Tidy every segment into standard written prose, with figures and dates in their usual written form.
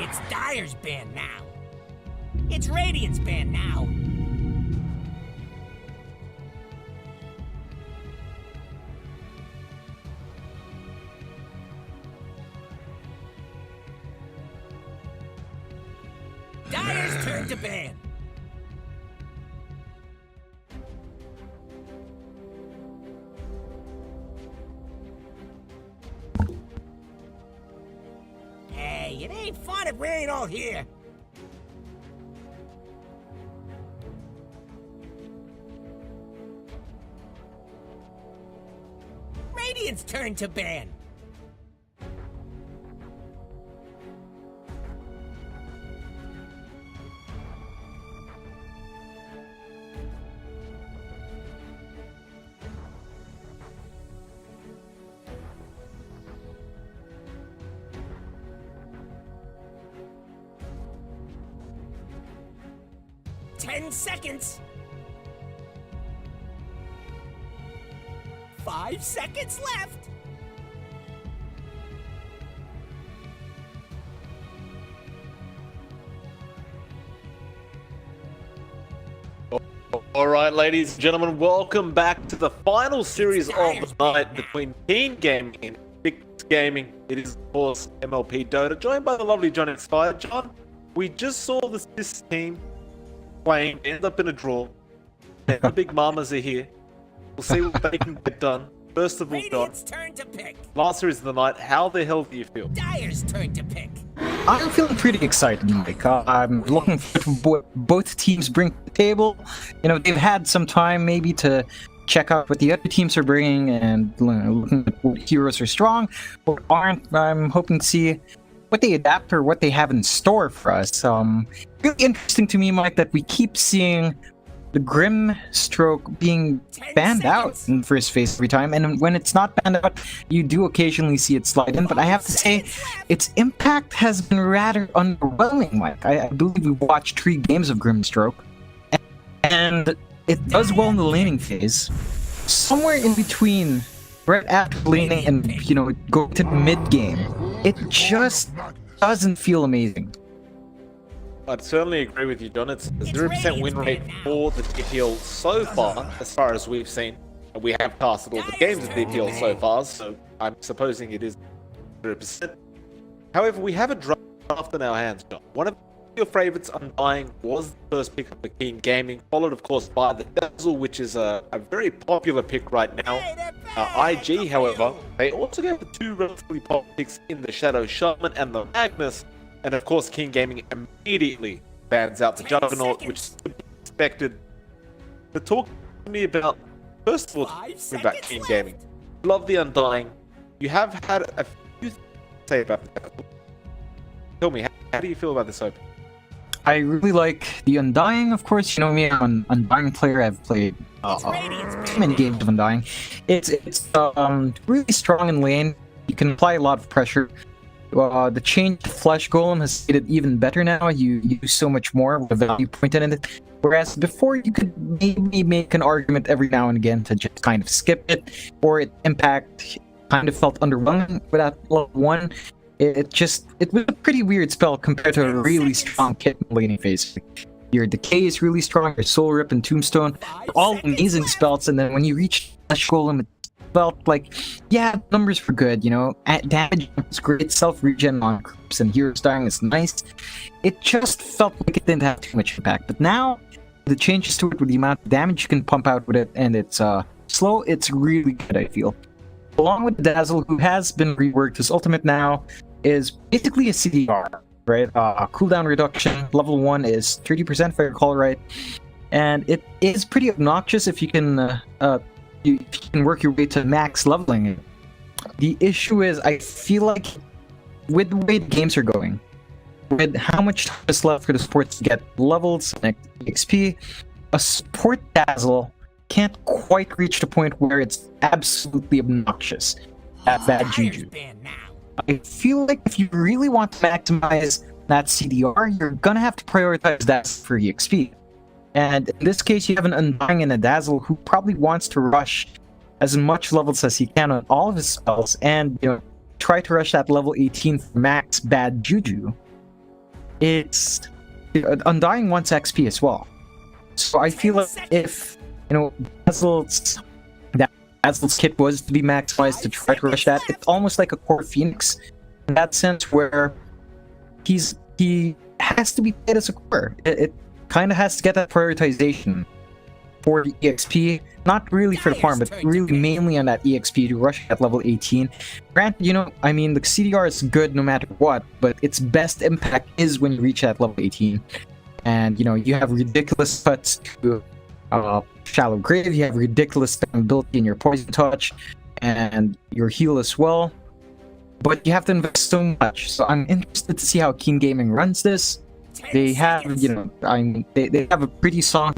It's Dire's band now. It's Radiant's band now. Dire's turn to ban. Hey, it ain't fun if we ain't all here. Radiant's turn to ban. Ten seconds. 5 seconds left. All right, ladies and gentlemen, welcome back to the final series of the night between Keen Gaming and Invictus Gaming. It is, of course, MLP Dota, joined by the lovely John Inspired. John, we just saw this team playing, end up in a draw. The big mamas are here. We'll see what they can get done. First of all, John, turn to pick. Last series of the night, how the hell do you feel? Dire's turn to pick. I'm feeling pretty excited, Mike. I'm looking forward to both teams bring to the table. You know, they've had some time maybe to check out what the other teams are bringing and looking at what heroes are strong, what aren't. I'm hoping to see what they adapt or what they have in store for us. Really interesting to me, Mike, that we keep seeing the Grim Stroke being banned out in first phase every time, and when it's not banned out, you do occasionally see it slide in, but I have to say, its impact has been rather underwhelming, Mike. I believe we watched 3 games of Grim Stroke, and it does well in the laning phase. Somewhere in between, right after laning and, you know, go to the mid-game, it just doesn't feel amazing. I'd certainly agree with you, John. It's a 0% win rate for the DPL so far as we've seen. And we have casted all the games of DPL so far, so I'm supposing it is 0%. However, we have a draft in our hands, John. One of your favorites, Undying, was the first pick of the Keen Gaming, followed, of course, by the Dazzle, which is a very popular pick right now. IG, however, they also gave the 2 relatively popular picks in the Shadow Shaman and the Magnus. And of course, Keen Gaming immediately bans out the Juggernaut, which is to be expected. But talk to me about, first of all, about Keen Gaming. Love the Undying. You have had a few things to say about the Dazzle. Tell me, how do you feel about this open? I really like the Undying, of course. You know me, I'm an Undying player. I've played too many games of Undying. It's really strong in lane. You can apply a lot of pressure. The change to Flesh Golem has made it even better now. You use so much more with the value pointed in it. Whereas before, you could maybe make an argument every now and again to just kind of skip it, or its impact kind of felt underwhelming without level 1. It was a pretty weird spell compared to a really strong kit in the laning phase. Your Decay is really strong, your Soul Rip and Tombstone, all amazing spells, and then when you reach Flesh Golem, it felt like, yeah, numbers were good, you know, damage was great, self-regen on creeps and heroes dying is nice. It just felt like it didn't have too much impact, but now, the changes to it with the amount of damage you can pump out with it, and it's slow, it's really good, I feel. Along with Dazzle, who has been reworked, his ultimate now is basically a CDR, right? Cooldown reduction, level 1 is 30% if I recall right, and it is pretty obnoxious if you can you can work your way to max leveling it. The issue is, I feel like with the way the games are going, with how much time is left for the supports to get levels and XP, a support Dazzle can't quite reach the point where it's absolutely obnoxious at bad juju. I feel like if you really want to maximize that CDR, you're gonna have to prioritize that for EXP. And in this case, you have an Undying and a Dazzle who probably wants to rush as much levels as he can on all of his spells, and, you know, try to rush that level 18 for max bad juju. it's Undying wants XP as well. So I feel like if Dazzle's kit was to be maximized to try to rush that, it's almost like a core Phoenix in that sense, where he has to be played as a core. It kind of has to get that prioritization for the EXP, not really for the farm, but really mainly on that EXP to rush at level 18. Granted, I mean, the CDR is good no matter what, but its best impact is when you reach that level 18. And, you have ridiculous cuts to Shallow Grave, you have ridiculous ability in your Poison Touch, and your heal as well. But you have to invest so much. So I'm interested to see how Keen Gaming runs this. They have, they have a pretty strong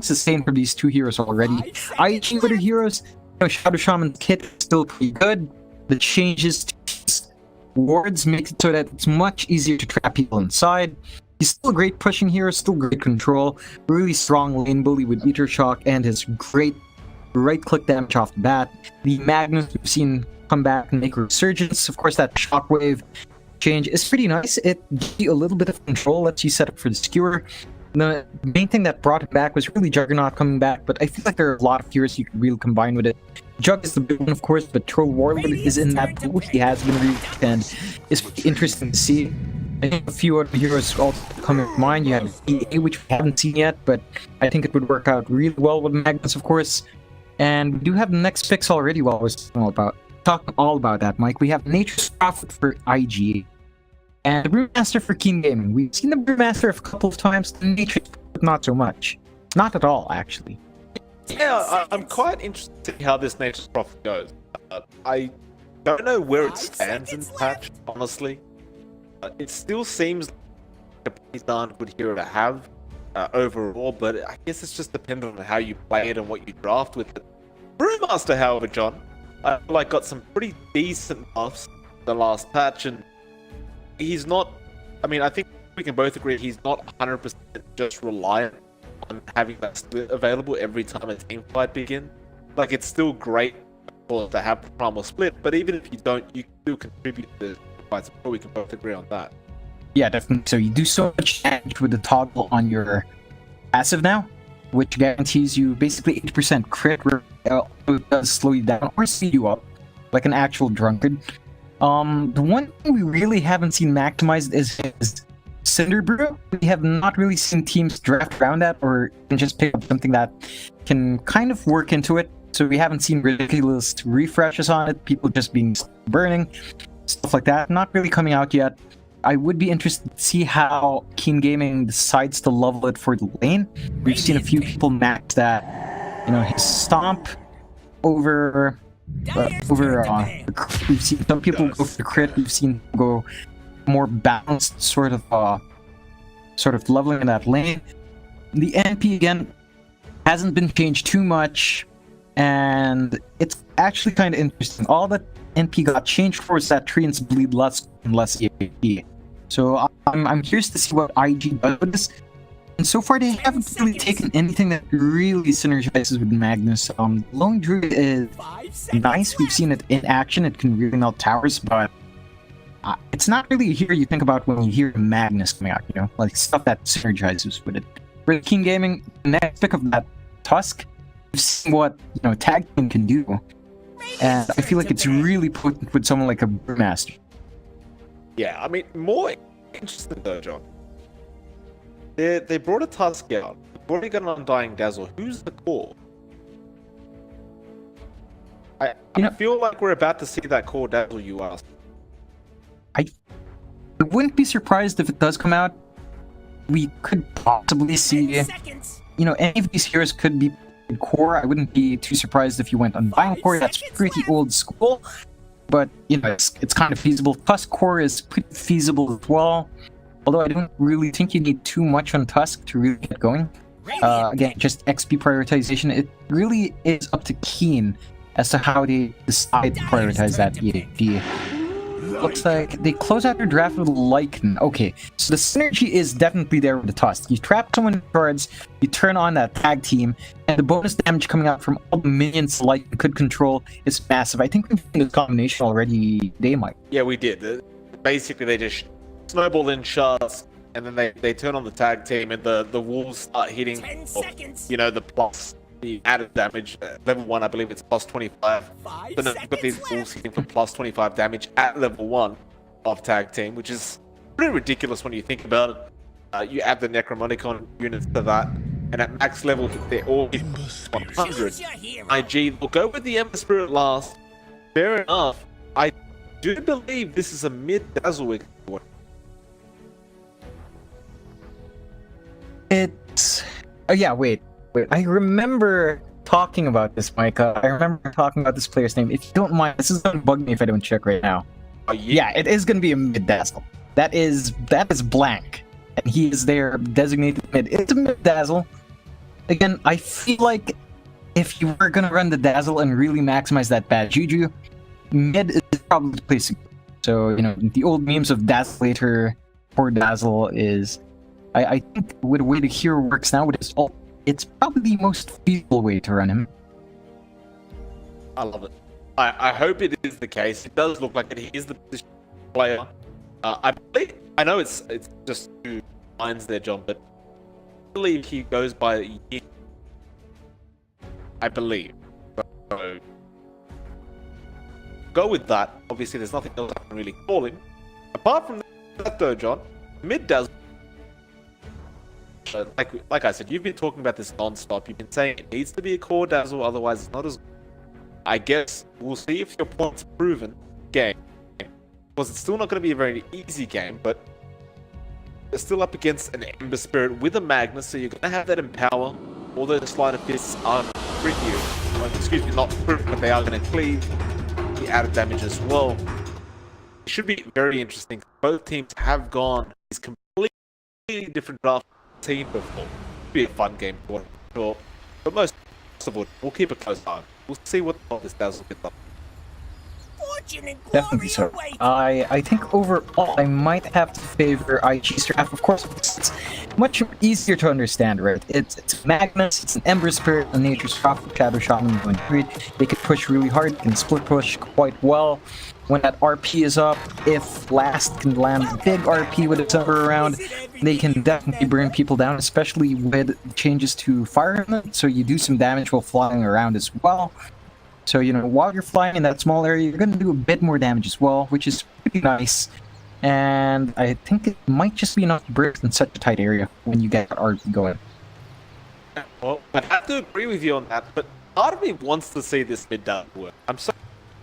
sustain for these two heroes already. Taichi with the heroes, Shadow Shaman's kit is still pretty good. The changes to his wards make it so that it's much easier to trap people inside. He's still a great pushing hero, still great control, really strong lane bully with Ether Shock and his great right-click damage off the bat. The Magnus we've seen come back and make a resurgence. Of course, that Shockwave change is pretty nice. It gives you a little bit of control, lets you set up for the skewer. The main thing that brought it back was really Juggernaut coming back, but I feel like there are a lot of heroes you can really combine with it. Jug is the big one, of course, but Troll Warlord is in that pool. He has been reached and is pretty interesting to see. I think a few other heroes also come to mind. You have EA, which we haven't seen yet, but I think it would work out really well with Magnus, of course. And we do have the next picks already while we're talking all about that, Mike. We have Nature's Prophet for IG and the Brewmaster for Keen Gaming. We've seen the Brewmaster a couple of times, the Nature's Prophet not so much. Not at all, actually. Yeah, I'm quite interested to see how this Nature's Prophet goes. I don't know where it stands in the patch, honestly. It still seems like a pretty darn good hero to have overall, but I guess it's just dependent on how you play it and what you draft with it. Brewmaster, however, John, I feel like got some pretty decent buffs the last patch, and he's not. I mean, I think we can both agree he's not 100% just reliant on having that split available every time a team fight begins. Like, it's still great to have the primal split, but even if you don't, you can still contribute to the fights. We can both agree on that. Yeah, definitely. So you do so much damage with the toggle on your passive now, which guarantees you basically 80% crit. It does slow you down or speed you up, like an actual drunkard. The one thing we really haven't seen maximized is his Cinder Brew. We have not really seen teams draft around that or just pick up something that can kind of work into it. So we haven't seen ridiculous refreshes on it, people just being burning, stuff like that. Not really coming out yet. I would be interested to see how Keen Gaming decides to level it for the lane. We've seen a few people max that, his stomp over. We've seen some people go for the crit. We've seen go more balanced, sort of leveling in that lane. The NP again hasn't been changed too much, and it's actually kind of interesting. All that NP got changed for is that treants bleed less and less EAP. So I'm curious to see what IG does with this. And so far they haven't really taken anything that really synergizes with Magnus. Lone Druid is nice. We've seen it in action. It can really melt towers, but it's not really a hero you think about when you hear Magnus coming out, like stuff that synergizes with it. For Keen Gaming, the next pick of that Tusk, we've seen what tag team can do. And I feel like it's really potent with someone like a Brewmaster. Yeah, I mean, more interesting though, John. They brought a Tusk out. They've already got an Undying Dazzle. Who's the core? I feel like we're about to see that core Dazzle you asked. I wouldn't be surprised if it does come out. We could possibly see, any of these heroes could be core. I wouldn't be too surprised if you went Undying core. That's pretty old school. But, it's kind of feasible. Tusk core is pretty feasible as well. Although I don't really think you need too much on Tusk to really get going. Again, just XP prioritization. It really is up to Keen as to how they decide to prioritize that EAP. Looks like they close out their draft with Lycan. Okay, so the synergy is definitely there with the Tusk. You trap someone in cards, you turn on that tag team, and the bonus damage coming out from all the minions Lycan could control is massive. I think we've seen this combination already, Mike. Yeah, we did. Basically, they just snowball in shards, and then they turn on the tag team, and the wolves start hitting, 10 seconds. you know, the added damage. Level 1, I believe it's plus 25. 5 So now you've got these seconds wolves left. hitting for plus 25 damage at level 1 of tag team, which is pretty ridiculous when you think about it. You add the Necromonicon units to that, and at max level, they're all hitting 100. Choose your hero. IG will go with the Ember Spirit last. Fair enough. I do believe this is a mid-dazzle. It's... Oh yeah, wait. I remember talking about this, Micah. I remember talking about this player's name. If you don't mind, this is gonna bug me if I don't check right now. Oh, Yeah, it is gonna be a mid-dazzle. That is blank. And he is there designated mid. It's a mid-dazzle. Again, I feel like if you were gonna run the dazzle and really maximize that bad juju, mid is probably the place to go. So, you know, the old memes of Dazzlator or Dazzle is... I think with the way the hero works now, it's probably the most feasible way to run him. I love it. I hope it is the case. It does look like it. He is the position player. I know it's just 2 lines there, John, but I believe he goes by Yi. I believe. So go with that. Obviously, there's nothing else I can really call him. Apart from that, though, John, mid does. Like I said, you've been talking about this non-stop. You've been saying it needs to be a core dazzle, otherwise it's not as... I guess we'll see if your point's proven game. Because it's still not going to be a very easy game, but they're still up against an Ember Spirit with a Magnus, so you're going to have that Empower. All those Sleight of Fists are pretty you. Excuse me, not proof, but they are going to cleave the added damage as well. It should be very interesting. Both teams have gone these completely different draft team before. It'll be a fun game for sure. But most of all, we'll keep a close eye. We'll see what this dazzle gets up. Fortune and Definitely glory so. await. I think overall I might have to favor IG's draft. Of course, it's much easier to understand, right? It's Magnus, it's an Ember Spirit, a Nature's Prophet, Shadow Shaman, and Greed. They can push really hard, they can split push quite well. When that RP is up, if Last can land a big RP with its Ember around, they can definitely burn people down, especially with changes to Fire Element, so you do some damage while flying around as well. So, you know, while you're flying in that small area, you're going to do a bit more damage as well, which is pretty nice. And I think it might just be enough to break in such a tight area when you get RP going. Well, I have to agree with you on that, but part of me wants to see this mid-down work. I'm so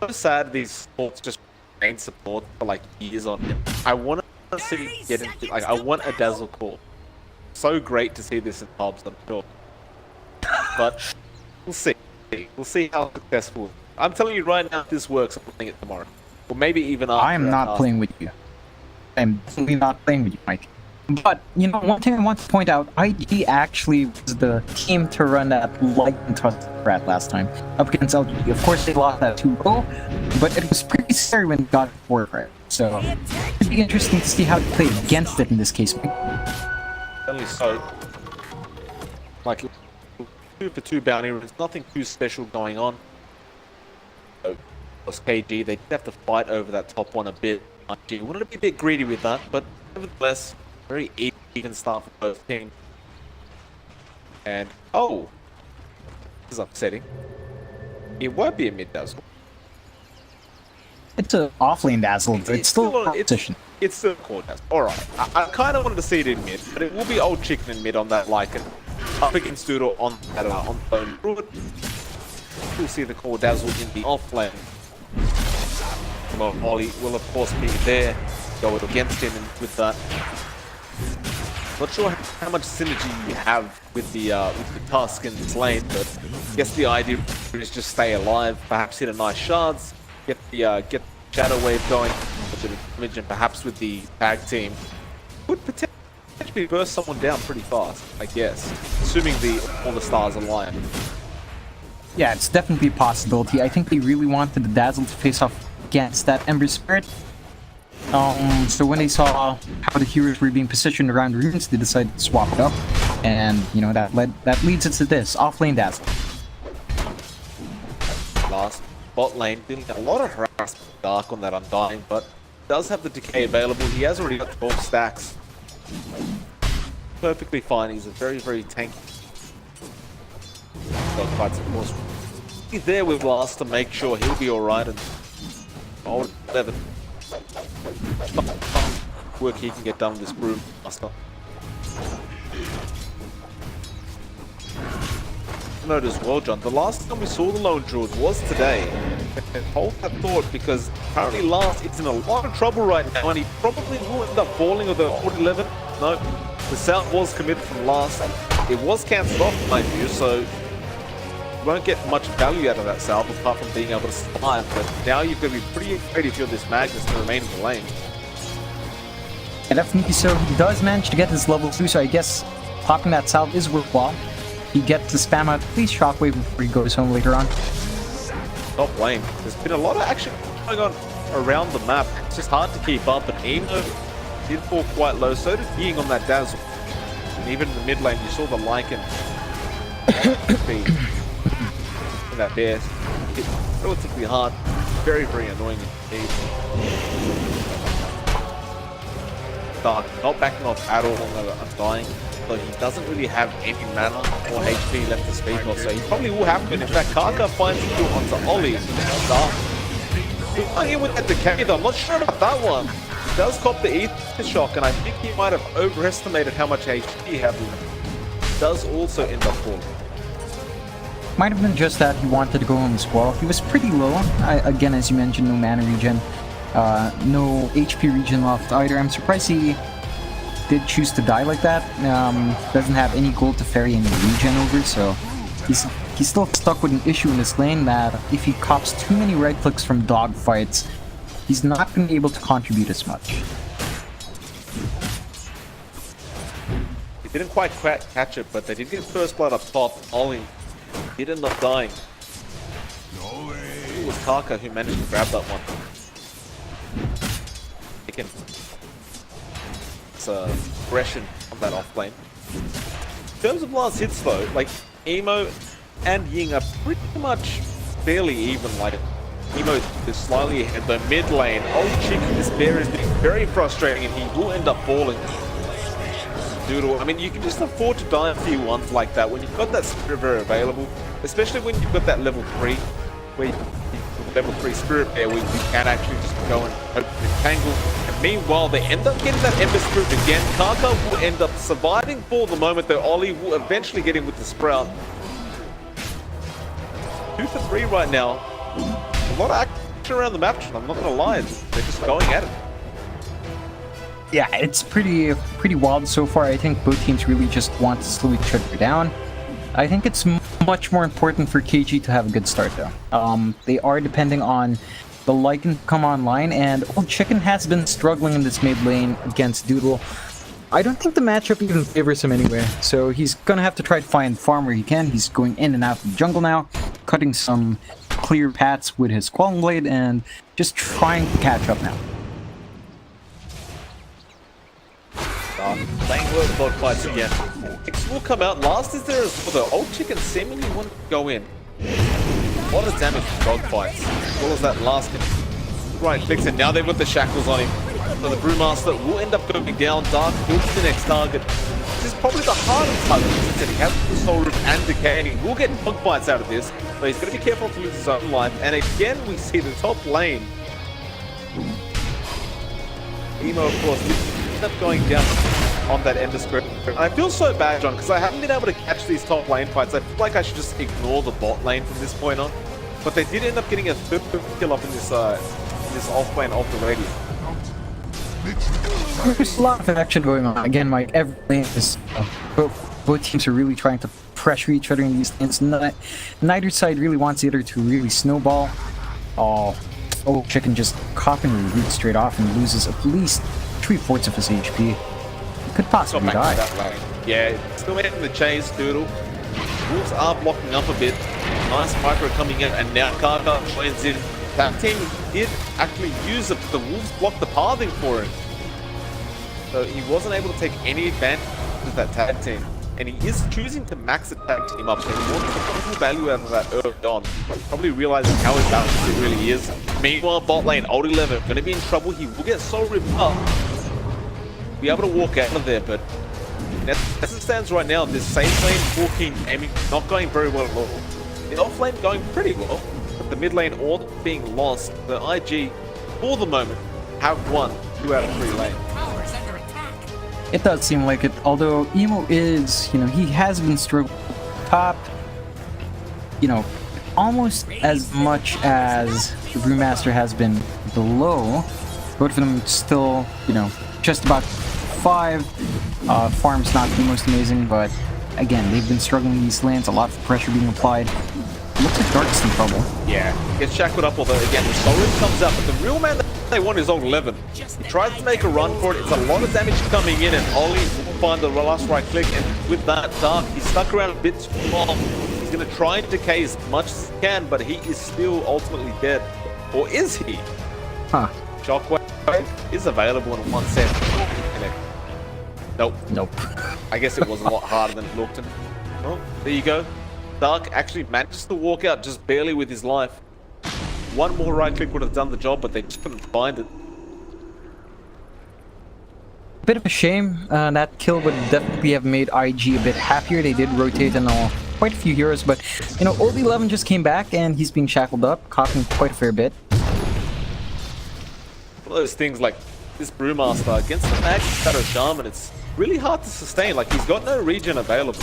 sad these supports just remain support for like years on him. I want to see get into, like, I want a Dazzle core. So great to see this in Hobbs, I'm sure. But we'll see. We'll see how successful. I'm telling you right now, if this works, I'm playing it tomorrow. Or maybe even after. I am not playing with you. I'm definitely not playing with you, Mike. But, you know, one thing I want to point out, IG actually was the team to run that light and touch rat last time up against LGD. Of course, they lost that 2-0, but it was pretty scary when it got 4 right. So, it'd be interesting to see how to play against it in this case, Mike. Only so. Like, 2 for 2 bounty runes, nothing too special going on. So, plus KG, they did have to fight over that top one a bit. IG wanted to be a bit greedy with that, but nevertheless, very even start for both teams. And, oh, this is upsetting. It won't be a mid-dazzle. It's an offlane dazzle, but it's still a competition. It's still a core dazzle. Alright, I kind of wanted to see it in mid, but it will be old chicken in mid on that Lycan. Up against Doodle on that on Bone Druid. We'll see the core dazzle in the offlane. Well, Ollie will of course be there, go against him with that. Not sure how much synergy you have with the Tusk in this lane, but I guess the idea is just stay alive, perhaps hit a nice shards, get the Shadow Wave going, a bit of damage, and perhaps with the tag team would potentially burst someone down pretty fast, I guess, assuming all the stars align. Yeah, it's definitely a possibility. I think they really wanted the Dazzle to face off against that Ember Spirit. So when they saw how the heroes were being positioned around runes, they decided to swap it up, and you know that leads us to this offlane Dazzle. Last bot lane dealing a lot of harassment Dark on that Undying, but does have the decay available. He has already got 12 stacks. Perfectly fine. He's a very, very tanky dogfights, of course. He's there with Blast to make sure he'll be alright, and old 11 work he can get done with this Broom Master. Note as well, John, the last time we saw the Lone Druid was today. And hold that thought, because apparently Last is in a lot of trouble right now, and he probably will end up falling with the old 11. No, the South was committed from Last. It was cancelled off in my view, so you won't get much value out of that salve apart from being able to survive. But now you've got to be pretty afraid if you're this Magnus to remain in the lane. And definitely so. He does manage to get his level 2, so I guess popping that salve is worthwhile. He gets to spam out at least Shockwave before he goes home later on. Top lane. There's been a lot of action going on around the map. It's just hard to keep up, and Emo did fall quite low. So did Ying on that Dazzle. And even in the mid lane, you saw the Lycan in that bear. It's relatively hard. Very, very annoying indeed. Dark not backing off at all on the Undying. So he doesn't really have any mana or HP left to speak of, so he probably will have to. In fact, Kaka finds the kill onto Ollie. Dark. He's with that decay though, I'm not sure about that one. He does cop the Ether Shock, and I think he might have overestimated how much HP he had left. He does also end up falling. Might have been just that he wanted to go home as well. He was pretty low. Again, as you mentioned, no mana regen. No HP regen left either. I'm surprised he did choose to die like that. Doesn't have any gold to ferry any regen over, so he's still stuck with an issue in this lane that if he cops too many right clicks from dogfights, he's not going to be able to contribute as much. He didn't quite catch it, but they did get first blood up top. Ollie did end up dying. It was Kaka who managed to grab that one. Again, aggression on that off lane. In terms of last hits though, like Emo and Ying are pretty much fairly even. Like Emo is slightly ahead, though mid lane, old chick, this bear is being very frustrating and he will end up falling. Doodle, I mean, you can just afford to die a few ones like that when you've got that Spirit Bear available, especially when you've got that level 3, where you level 3 Spirit Bear, where you can actually just go and hope to tangle. And meanwhile, they end up getting that Ember Spirit again. Kaka will end up surviving for the moment, though Ollie will eventually get him with the Sprout. 2 for 3 right now. A lot of action around the map, I'm not going to lie, they're just going at it. Yeah, it's pretty wild so far. I think both teams really just want to slow each other down. I think it's much more important for KG to have a good start though. They are depending on the Lycan to come online, and Old Chicken has been struggling in this mid lane against Doodle. I don't think the matchup even favors him anyway, so he's gonna have to try to find farm where he can. He's going in and out of the jungle now, cutting some clear paths with his Quelling Blade, and just trying to catch up now. Playing well with dog fights again. X will come out. Last is there as well though. Old Chicken seemingly wanted to go in. A lot of damage from dog fights. As well as that last right clicks, and now they've got the shackles on him. So the Brewmaster will end up going down. Dark builds the next target. This is probably the hardest target since he has the Soul Root and Decay, and he will get dog fights out of this. But he's going to be careful to lose his own life. And again, we see the top lane. Emo, of course, up going down on that Ender Spirit. I feel so bad, John, because I haven't been able to catch these top lane fights. I feel like I should just ignore the bot lane from this point on. But they did end up getting a third kill up in this off lane off the radius. There's a lot of action going on. Again, like every lane is both teams are really trying to pressure each other in these lanes. Neither side really wants the other to really snowball. Old Chicken just copping the root straight off and loses at least 3/4 of his HP. He could possibly die. Yeah, still making the chase, Doodle. Wolves are blocking up a bit. Nice micro coming in, and now Kaka joins in. That team did actually use it, but the Wolves blocked the pathing for him. So he wasn't able to take any advantage of that tag team. And he is choosing to max the tag team up, so he wants to get some value out of that early on. Probably realizing how imbalanced it really is. Meanwhile, bot lane, Old 11, going to be in trouble. He will get so ripped up. be able to walk out of there, but as it stands right now, this same lane 4-king aiming not going very well at all. The off lane going pretty well, but the mid lane all being lost. The IG, for the moment, have won 2 out of 3 lanes. It does seem like it, although Emo is, he has been struggling top, almost as much as the Brewmaster has been below. Both of them still, just about 5. Farm's not the most amazing, but again, they've been struggling in these lanes, a lot of pressure being applied. Looks like Dark's in trouble. Yeah, gets shackled up, although again, the Solar comes out, but the real man that they want is on 11. He tries to make a run for it, it's a lot of damage coming in, and Ollie will find the last right click, and with that, Dark, he's stuck around a bit too long. He's going to try and decay as much as he can, but he is still ultimately dead. Or is he? Huh. Shockwave is available in 1 set. Nope. I guess it was a lot harder than it looked. And, well, there you go. Dark actually manages to walk out just barely with his life. One more right click would have done the job, but they just couldn't find it. Bit of a shame. That kill would definitely have made IG a bit happier. They did rotate and all, quite a few heroes, but Old 11 just came back and he's being shackled up, coughing quite a fair bit. One of those things like this Brewmaster against the Mag Shadow Shaman, it's really hard to sustain. Like, he's got no regen available.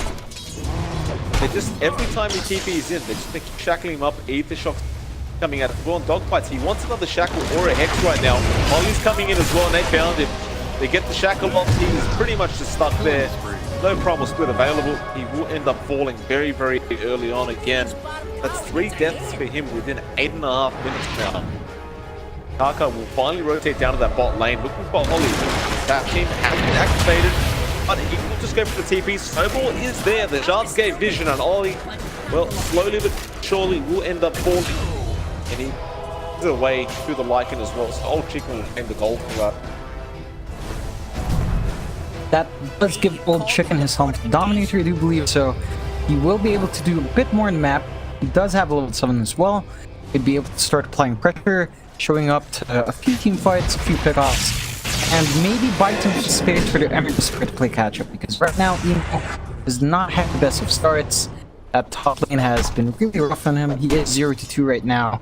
They just, every time he TP's in, they just keep shackling him up. Ether Shock's coming out. Well, on Dogfights, he wants another shackle or a hex right now. Ollie's coming in as well, and they found him. They get the shackle off. He's pretty much just stuck there. No promo split available. He will end up falling very, very early on again. That's 3 deaths for him within 8.5 minutes now. Taka will finally rotate down to that bot lane, looking for Ollie. That team has been activated, but he will just go for the TP. Snowball is there. The Shards gave vision, and Ollie, well, slowly but surely will end up falling. And he is away through the Lycan as well, so Old Chicken will end the goal for that. That does give Old Chicken his home to Dominator, I do believe, so he will be able to do a bit more in the map. He does have a level 7 as well. He'd be able to start applying pressure, showing up to a few team fights, a few pickoffs, and maybe buy some space for the Ember Spirit to play catch-up, because right now, Emo does not have the best of starts. That top lane has been really rough on him. He is 0-2 right now,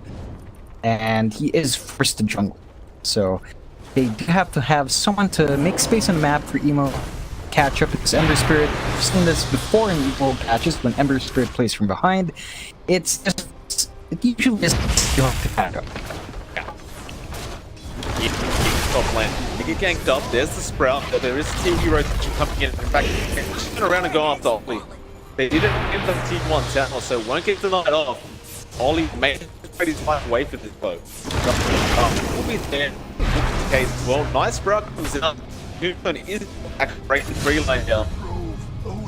and he is forced to jungle. So they do have to have someone to make space on the map for Emo catch up, because Ember Spirit, we've seen this before in Evo patches when Ember Spirit plays from behind. It's just, it usually is you have to catch up. Top lane. They get ganked up. There's the Sprout. There is a TV rotation coming in. In fact, just turn around and go after Ollie. They didn't get the T1 Sentinel, so won't get the night off. Ollie made his life away for this boat. Will be there. Okay, well, nice Sprout comes in. Newton is actually breaking 3 lane down.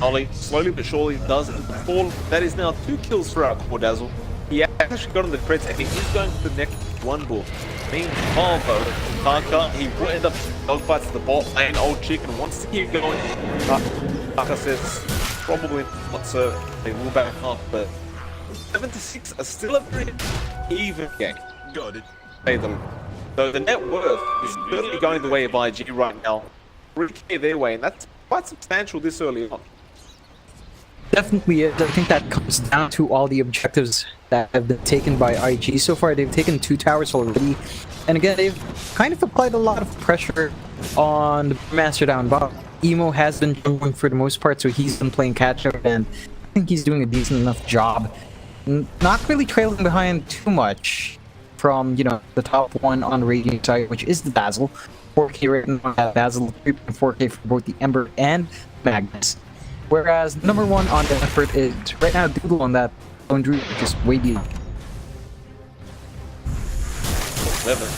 Ollie slowly but surely does fall. That is now 2 kills for our Cordazzle. He actually got on the crits, and he is going for the next 1 ball. Meanwhile, though, Taka, he will end up dogfights at the bot lane. Old Chicken wants to keep going. Taka says, probably not, so they will back up, but 7-6 are still a very even game. Got it. So the net worth is certainly going the way of IG right now. 3K their way, and that's quite substantial this early on. Definitely is. I think that comes down to all the objectives that have been taken by IG so far. They've taken 2 towers already. And again, they've kind of applied a lot of pressure on the Master down bottom. Emo has been jungling for the most part, so he's been playing catch-up, and I think he's doing a decent enough job. Not really trailing behind too much from, the top one on the Radiant side, which is the Basil. 4K right now at Basil, 3.4K for both the Ember and Magnus. Whereas number 1 on the effort is right now Doodle on that Lone Druid, just way beyond. 11.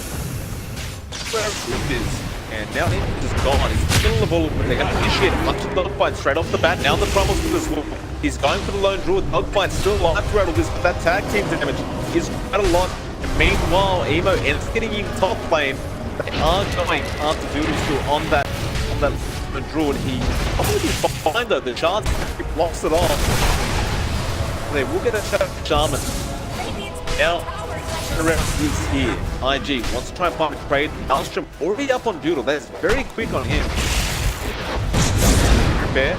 Where Druid is, and now Invictus is gone. He's still in the ball, but they're going to initiate a bunch of dogfights straight off the bat. Now the Promise with this look. He's going for the Lone Druid. Dogfight still alive throughout all this, but that tag team damage is quite a lot. And meanwhile, Emo ends getting in top lane. They are going after Doodle still on that Druid. He probably be fine though. The chance he blocks it off. They will get a Shaman. Now, the rest is here. IG wants to try and find a trade. Alstrom already up on Doodle. That's very quick on him. fair.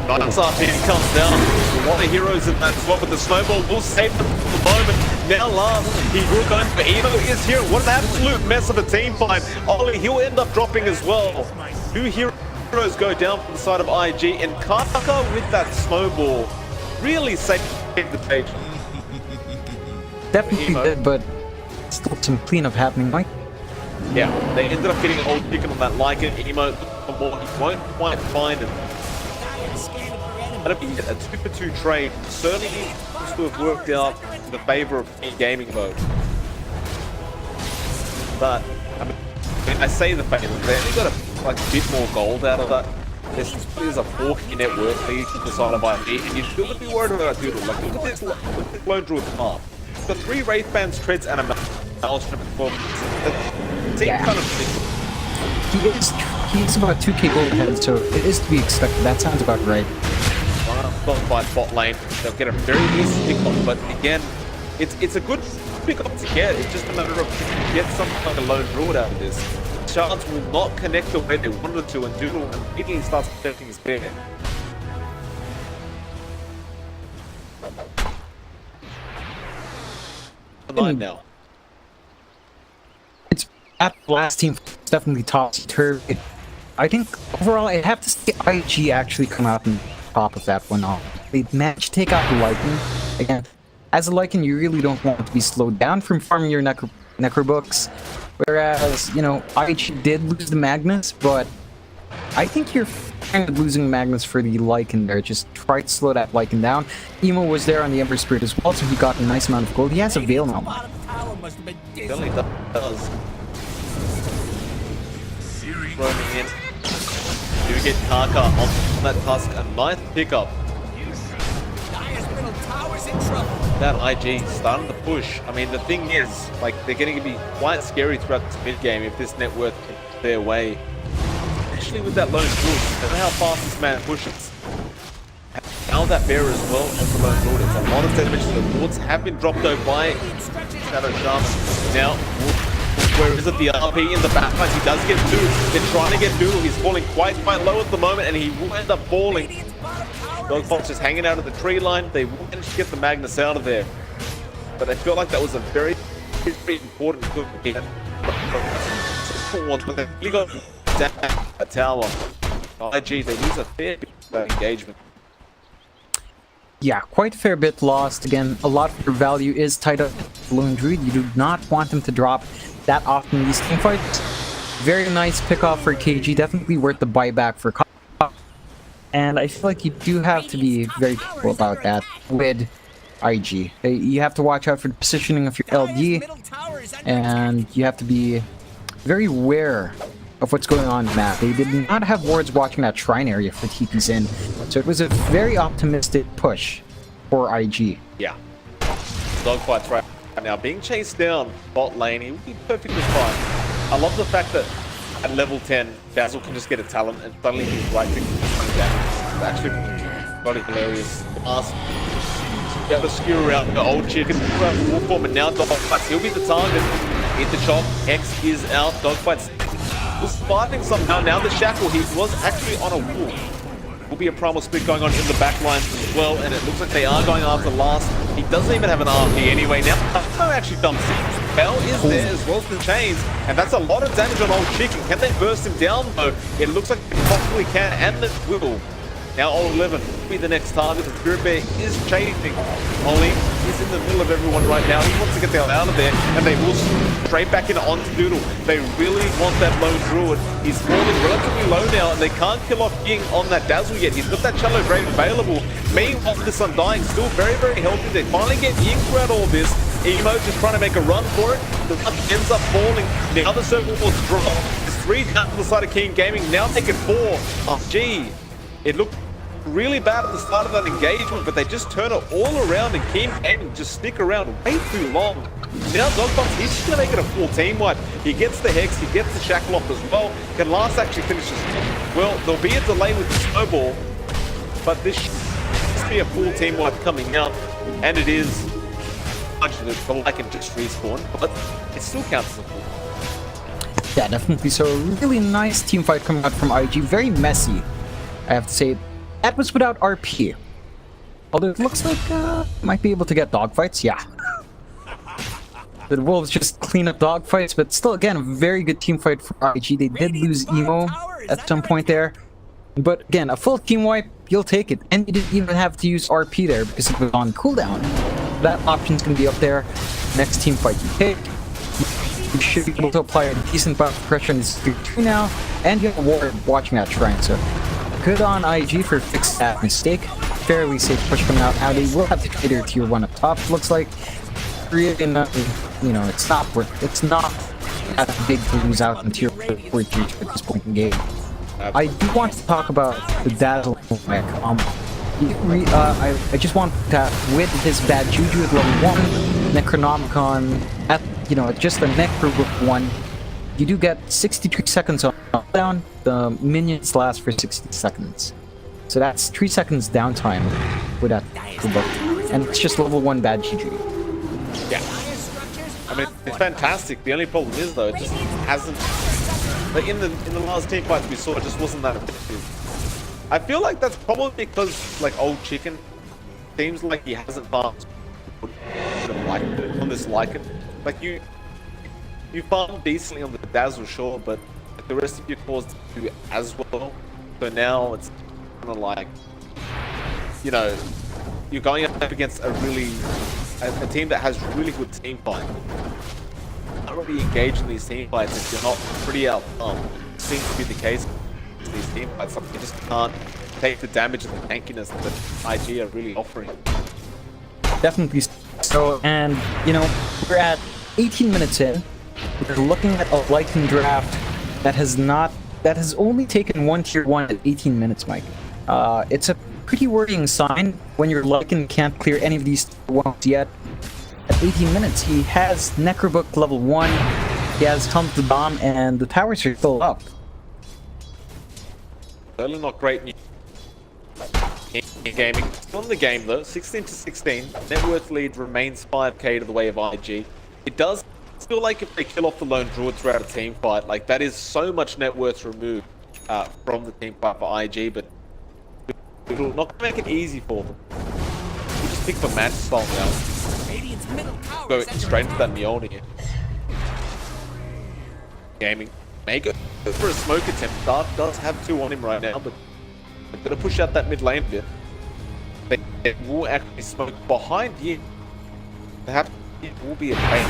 Nice RP comes down. A lot of heroes in that as well, but the snowball will save them for the moment. Now last, he will go for Emo is here. What an absolute mess of a team fight. Ollie, he'll end up dropping as well. 2 heroes go down from the side of IG, and Kaka with that snowball really saved the page. Definitely did, but still some cleanup happening, Mike. Yeah, they ended up getting an old chicken on that Lycan. Emo, he won't quite find it. That'll be a 2-for-2 trade. Certainly seems to have worked out in the favor of gaming though. But I mean, I say the favor. They only got a bit more gold out of that. There's a 4K net worth lead to the side of IG, and you still would be worried about Doodle. Like look at this lone druid path. The 3 Wraith Bands, treads, and a Maelstrom at 12. Team kind of He's about 2k gold ahead, so it is to be expected. That sounds about right. By bot lane, they'll get a very easy pick off, but again, it's a good pick up to get. It's just a matter of get something like a lone druid out of this. Shards will not connect the way they wanted to, and Doodle immediately starts protecting his bear. Now. It's at the last team. It's definitely topsy-turvy. I think overall, I have to say IG actually come out on top of that one. They managed to take out the Lycan. Again, as a Lycan, you really don't want to be slowed down from farming your necro books. Whereas, you know, IG did lose the Magnus, but I think you're kind of losing Magnus for the Lycan there. Just try to slow that Lycan down. Emo was there on the Ember Spirit as well, so he got a nice amount of gold. He has a Veil now. Certainly does. Roaming in. Do get Kaka on that Tusk. A nice pickup. That IG starting to push. I mean, the thing is, like, they're going to be quite scary throughout this mid game if this net worth can their way. Especially with that lone druid. I don't know how fast this man pushes. Now that bear as well as the lone druid. It's a lot of damage to the wards. Have been dropped though by Shadow Shaman. Now, where is it? The RP in the backline? He does get Doodle. They're trying to get Doodle. He's falling quite low at the moment, and he will end up falling. Dogfox is hanging out of the tree line. They will manage to get the Magnus out of there. But I feel like that was a very, very important good hit. But they really got down a tower. IG, they lose a fair bit of that engagement. Yeah, quite a fair bit lost. Again, a lot of your value is tied up with the Lone Druid. You do not want them to drop that often in these team fights. Very nice pick-off for KG. Definitely worth the buyback for Kaka. And I feel like you do have to be very careful about that with IG. You have to watch out for the positioning of your LD. And you have to be very aware of what's going on in the map. They did not have wards watching that shrine area for TP's in. So it was a very optimistic push for IG. Yeah. Dogfight's right now. Being chased down bot lane, he would be perfectly fine. I love the fact that at level 10, Dazzle can just get a talent and suddenly he's right to damage. It's actually bloody hilarious. Get the skew around the old chicken, Warform, and now Dogfight. He'll be the target. Hit the chop. X is out. Dogfight's was fighting somehow. Now the shackle, he was actually on a wall. Will be a primal split going on in the back line as well, and it looks like they are going after last. He doesn't even have an RP anyway. Now, no, actually dumps it. Bell is there as well as the chains, and that's a lot of damage on old chicken. Can they burst him down though? It looks like they possibly can, and they will. Now old 11 will be the next target. The Spirit Bear is chasing. Ollie is in the middle of everyone right now. He wants to get the hell out of there, and they will straight back in onto Doodle. They really want that lone druid. He's falling relatively low now, and they can't kill off Ying on that Dazzle yet. He's got that Shallow Grave available. Meanwhile, this Undying still very, very healthy. They finally get Ying throughout all this. Emo just trying to make a run for it. The run ends up falling. The other circle will drop. There's 3 down to the side of King Gaming. Now taking 4. Oh, gee. It looked really bad at the start of that engagement, but they just turn it all around and King Gaming just stick around way too long. Now Dogbox, he's just going to make it a full team wipe. He gets the Hex, he gets the Shackle off as well. Can Last actually finish this? Well, there'll be a delay with the Snowball, but this should be a full team wipe coming out, and it is. I can just respawn, but it still counts as a full. Yeah, definitely. So a really nice team fight coming out from IG. Very messy. I have to say, that was without RP. Although it looks like might be able to get dogfights, yeah. The Wolves just clean up dogfights, but still, again, a very good team fight for IG. They did lose EHOME at some point there. But again, a full team wipe, you'll take it. And you didn't even have to use RP there because it was on cooldown. That option's going to be up there. Next team fight you take. You should be able to apply a decent amount of pressure on this tier 2 now. And you have a ward watching that shrine, so good on IG for fixing that mistake. Fairly safe push coming out. Now they will have to trade their tier 1 up top, looks like. Really not, you know, it's not that big to lose out in tier 4 or tier 2 at this point in the game. I do want to talk about the Dazzle mech. I just want that with his bad juju at level 1, Necronomicon at, you know, just the Necro book 1, you do get 63 seconds on down. The minions last for 60 seconds. So that's 3 seconds downtime with that book. And it's just level 1 bad juju. Yeah. I mean, it's fantastic. The only problem is, though, it just hasn't... Like in the last team fights we saw, it just wasn't that effective. I feel like that's probably because, like, old chicken seems like he hasn't farmed on this Lycan. Like, you farm decently on the Dazzle, sure, but the rest of your cores do as well. So now it's kind of like, you know, you're going up against a team that has really good team fight. Not really engage in these team fights if you're not pretty out. Seems to be the case in these team fights. You just can't take the damage and the tankiness that IG are really offering. Definitely so, and you know, we're at 18 minutes in. We're looking at a Lycan draft that has only taken one tier 1 at 18 minutes, Mike. It's a pretty worrying sign when your Lycan can't clear any of these tier 1s yet. At 18 minutes, he has Necrobook level 1, he has Hump the Bomb, and the towers are still up. Certainly not great news in gaming. Still in the game though, 16-16. Net worth lead remains 5k to the way of IG. It does feel like if they kill off the lone druid throughout a team fight, like that is so much net worth removed from the team fight for IG, but it'll not make it easy for them. We'll just pick the match style now. Go straight into that Mjolnir. Gaming may go for a smoke attempt. Dark does have 2 on him right now, but they're gonna push out that mid lane bit. They will actually smoke behind you. Perhaps it will be a pain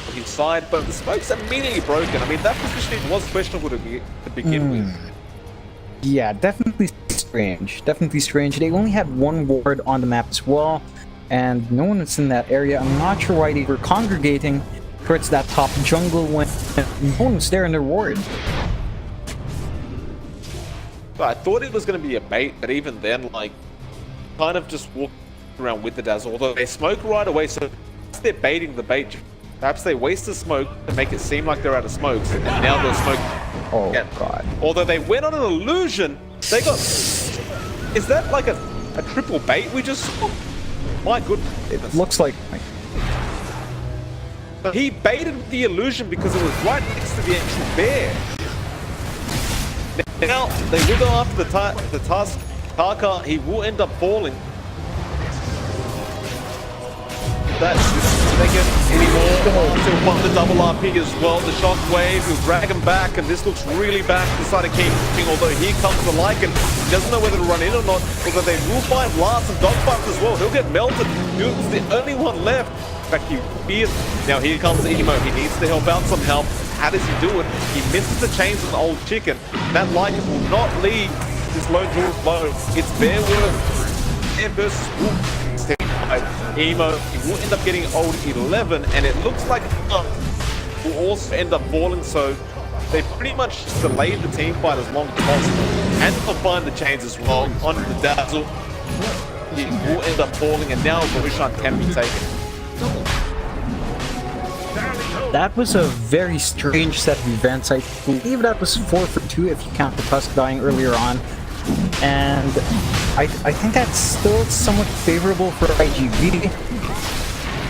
on his side, but the smoke's immediately broken. I mean, that positioning was questionable to begin with. Yeah, definitely strange. Definitely strange. They only had 1 ward on the map as well, and no one was in that area. I'm not sure why they were congregating towards that top jungle when no one was there in their ward. So I thought it was going to be a bait, but even then, like, kind of just walked around with the Dazzle. Although they smoke right away, so they're baiting the bait. Perhaps they waste the smoke to make it seem like they're out of smokes, and now they'll smoke. Oh god. Although they went on an illusion, they got... Is that like a triple bait we just saw? My goodness. It looks like... But he baited the illusion because it was right next to the actual bear. Now, they will go after the task. Tarkar, he will end up falling. That's they get any more. Still want the double RP as well. The shockwave will drag him back, and this looks really bad for the side of King. Although here comes the Lycan, he doesn't know whether to run in or not. Although they will find blasts and dogfights as well. He'll get melted. He's the only one left. In fact, he fears. Now here comes EHOME. He needs to help out some help. How does he do it? He misses the chains of the old chicken. That Lycan will not leave this lone druid low. It's their work. Bear versus Wolf. EHOME, he will end up getting old 11, and it looks like will also end up falling, so they pretty much just delayed the team fight as long as possible. And they'll find the chains as well onto the Dazzle. He will end up falling, and now the Roshan can be taken. That was a very strange set of events. I believe that was 4 for 2 if you count the Tusk dying earlier on. And I think that's still somewhat favorable for IGV.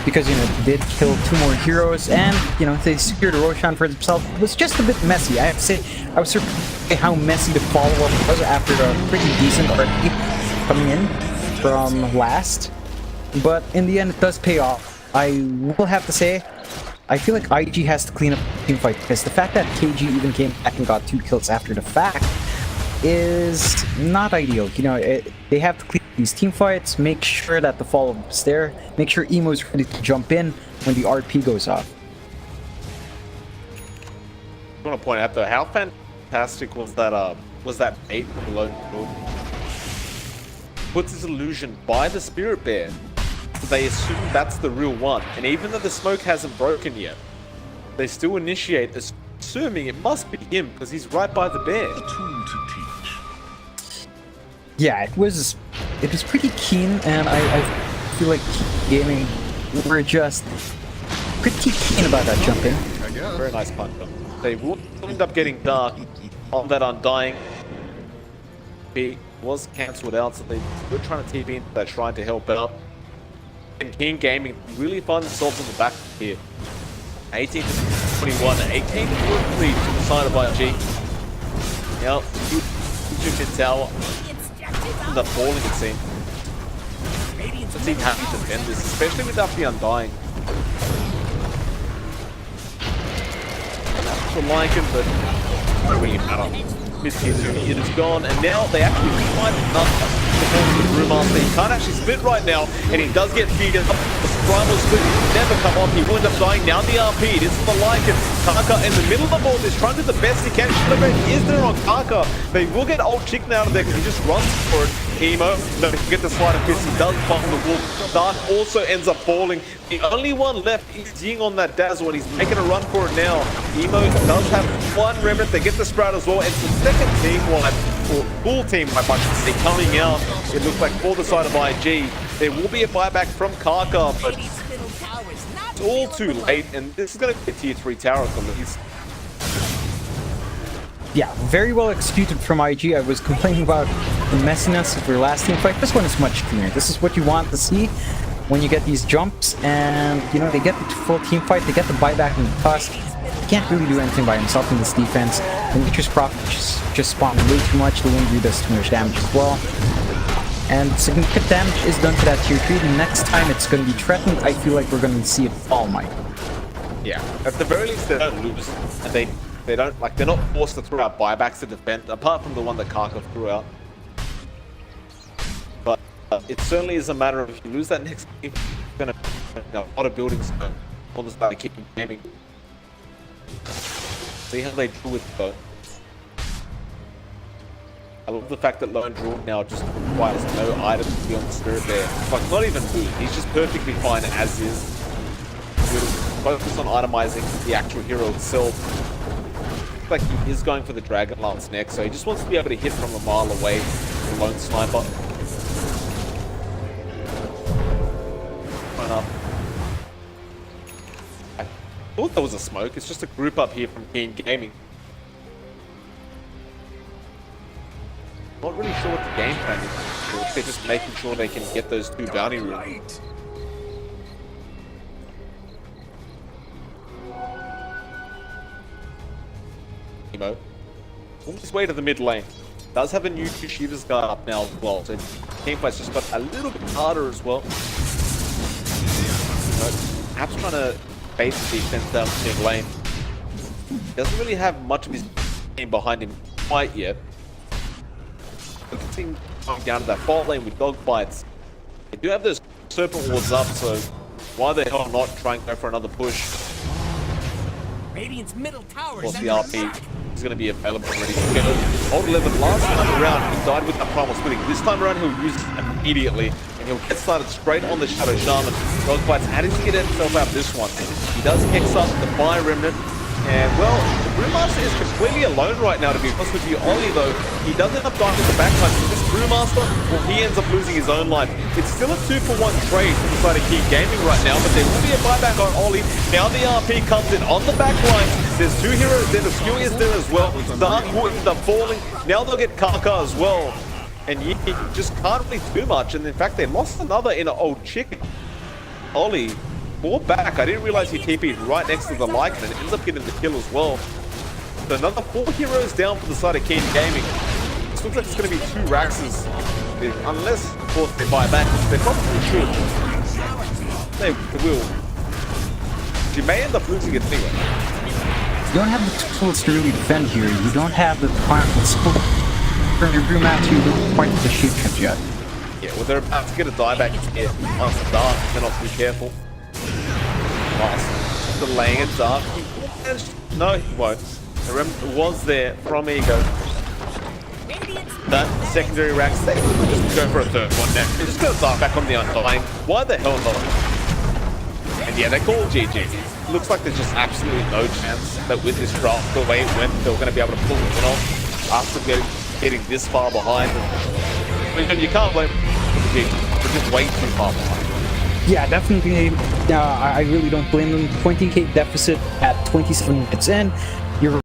because, you know, they did kill 2 more heroes, and, you know, they secured a Roshan for themselves. It was just a bit messy. I have to say, I was surprised by how messy the follow-up was after a pretty decent RP coming in from last. But in the end, it does pay off. I will have to say, I feel like IG has to clean up the team fight, because the fact that KG even came back and got 2 kills after the fact is not ideal. You know, they have to clean these team fights, make sure that the follow-up is there, make sure Emo is ready to jump in when the RP goes off. I want to point out though, how fantastic was that bait from the lone wolf? Puts his illusion by the Spirit Bear. They assume that's the real one, and even though the smoke hasn't broken yet, they still initiate assuming it must be him because he's right by the bear. Yeah, it was pretty keen, and I feel like Gaming were just pretty keen about that jump in. Very nice punch. They will end up getting dark on that Undying. He was cancelled out, so they were trying to TP into that shrine to help out. And King Gaming really find themselves in the back here. 18 to 21, 18 to lead to the side of IG. Now, two mid tower. End up falling, it seems. Let's see how he defend this, especially without the Undying. That's for Lycan, but not really matter. Vici, it is gone, and now they actually find another the Brewmaster. He can't actually split right now, and he does get feeded up. The primal split never come off. He will end up dying. Now the RP, this is the Lycan. Kaka in the middle of the board is trying to do the best he can. Shilabek is there on Kaka. They will get old chicken out of there because he just runs for it. Emo, no, he get the slide of Vici, does find the wolf. Dark also ends up falling. The only one left is Ying on that Dazzle, and he's making a run for it now. Emo does have 1 remnant. They get the Sprout as well, and it's the second team wipe, or full team wipe, I should say, coming out. It looks like for the side of IG. There will be a buyback from Kaka, but it's all too late, and this is going to be a tier 3 tower at the least. Yeah, very well executed from IG. I was complaining about the messiness of their last team fight. This one is much cleaner. This is what you want to see when you get these jumps, and, you know, they get the full team fight, they get the buyback in the Tusk. He can't really do anything by himself in this defense. The Nature's Prophet just spawned way too much. The Windrew does too much damage as well. And significant damage is done to that tier 3. The next time it's going to be threatened, I feel like we're going to see it fall, Mike. Yeah, at the very least they don't lose, and they don't, like, they're not forced to throw out buybacks to defend, apart from the one that Kaka threw out. But it certainly is a matter of, if you lose that next game, you're going to, you know, a lot of buildings on the start of keeping gaming. See how they deal with it though. I love the fact that Lone Draw now just requires no items to be on the Spirit Bear. Like, not even food, he's just perfectly fine as is. We'll focus on itemizing the actual hero itself. Like, he is going for the Dragon Lance next, so he just wants to be able to hit from a mile away with the Lone Sniper. Run up. I thought there was a smoke, it's just a group up here from King Gaming. Not really sure what the game plan is. They're just making sure they can get those 2 bounty rooms. Emo, on his way to the mid lane, does have a new Shiva's guard up now as well, so gameplay's just got a little bit harder as well. Perhaps trying to bait the defense down the mid lane. Doesn't really have much of his team behind him quite yet. We can see him coming down to that bot lane with dogfights. They do have those serpent wards up, so why the hell not try and go for another push? Radiant's middle tower. Of course, the RP is going to be available and ready to go. Old 11 last time around, he died with that primal splitting. This time around, he'll use it immediately, and he'll get started straight on the Shadow Shaman. Dogfights, how does he get himself out of this one? He does X up the Fire Remnant, and well, the Brewmaster is completely alone right now, to be honest with you. Ollie, though, he does end up dying with the backline. This Brewmaster, well, he ends up losing his own life. It's still a 2-for-1 trade from the side of King Gaming right now, but there will be a buyback on Ollie. Now the RP comes in on the backline. There's 2 heroes there, the Skew is there as well. Dark will end up falling. Now they'll get Kaka as well. And you just can't really do much, and in fact, they lost another in an old chicken. Ollie fall back. I didn't realize he TP'd right next to the Lycan and ends up getting the kill as well. So another 4 heroes down for the side of Keen Gaming. This looks like it's going to be 2 Raxes. Unless, of course, they buy back. They probably should. They will. You may end up losing it anyway. You don't have the tools to really defend here. You don't have the final support from your Brew Match. You don't quite the shape shift yet. Yeah, well, they're about to get a dieback here on the Dark. They're not too careful. Nice. Delaying it, Dark. No, he won't. Remember, it was there from Ego. That secondary Rax, they just go for a third one now. They're just going to Dark back on the Undying. Why the hell not? And yeah, they call GG. Looks like there's just absolutely no chance that with this draft, the way it went, they were going to be able to pull it off after getting this far behind. And you can't blame them. They're just way too far behind. Yeah, definitely. I really don't blame them. 20k deficit at 27 minutes in.